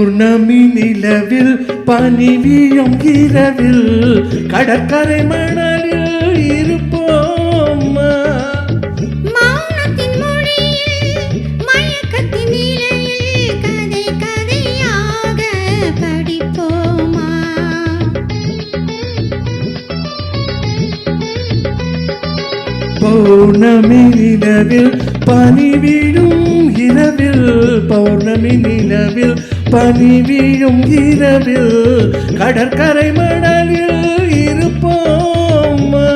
பௌர்ணமி நிலவில் பனி வீழும் இரவில் கடற்கரை மணலில் இருப்போமா மௌனத்தின் மொழியில் மயக்கத்தின் நிலையில் கதை கதையாக படிப்போமா பௌர்ணமி நிலவில் பனி வீழும் இரவில் பௌர்ணமி நிலவில் பனி வீழும் இரவில் கடற்கரை மணலில் இருப்போமா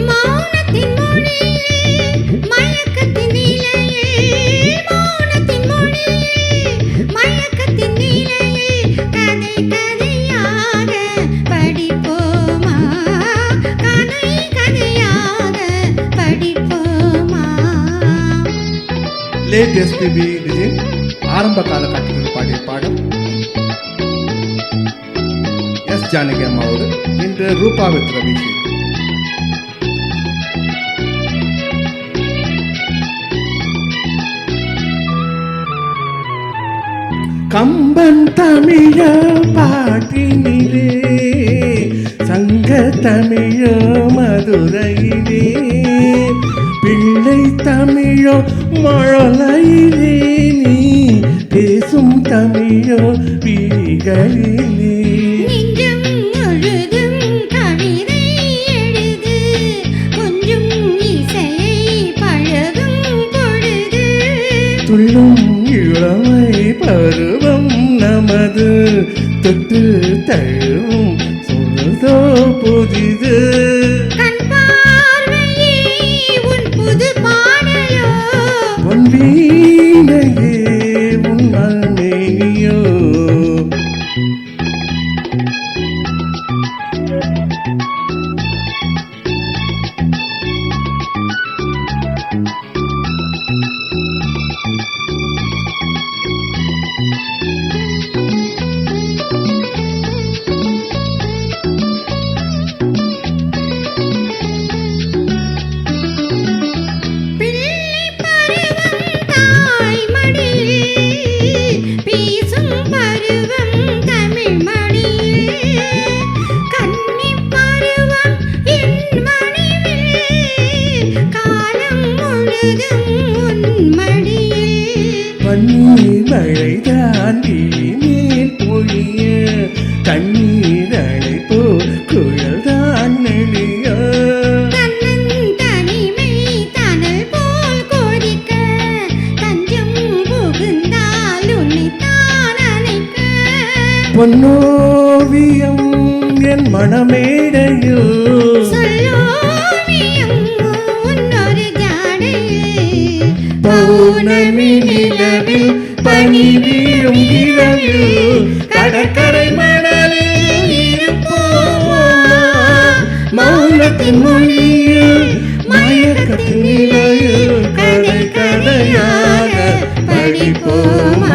மௌனத்தின் மொழியில் மயக்கத்தின் நிலையில் மௌனத்தின் மொழியில் மயக்கத்தின் நிலையில் கதை கதையாக படிப்போமா கதை கதையாக படிப்போமா. லேட் எஸ்பிபி விஜய் ஆரம்ப காலகட்டத்தில் பாடிய பாடம் எஸ் ஜானகி அம்மாவோடு இன்று ரூபா வித் ரவிஷேக். கம்பன் தமிழ பாட்டினிலே சங்க தமிழ மதுரையிலே பிள்ளை தமிழோ மழலையிலே நீ பேசும் தமிழோ விழிகளிலே நெஞ்சம் முழுதும் கவிதை எழுது கொஞ்சம் இசையை பழகும் பொழுது துள்ளும் இளமை பருவம் நமது தொட்டு தழுவும் சொல்லுதோ புதிது கண் பார்வையே உன் புது பாடலோ உன் வீணையே உன் மல்மேனியோ பிள்ளை பருவம் தாய் மடியில் பேசும் பருவம் தமிழ் மடியில் கன்னி பருவம் என் மடிவில் காலம் முழுதும் உன் மடியில் பன்னீர் மழைதான் மேல் பொழிய தண்ணீர் அழைப்போ குழல்தான் நெளிய தன்னன் தனிமை தனல் போல் கொதிக்க தஞ்சம் புகுந்தால் உன்னைத்தான் அணைக்க பொன்னோவியம் என் மனமேடையில் சொல்லோவியம் உன்னொரு ஜாடையில் பௌர்ணமி நிலவில் பனி வீழும் இரவில் கடற்கரை மணலில் இருப்போமா மௌனத்தின் மொழியில் மயக்கத்தின் நிலையில் கதை கதையாக படிப்போமா.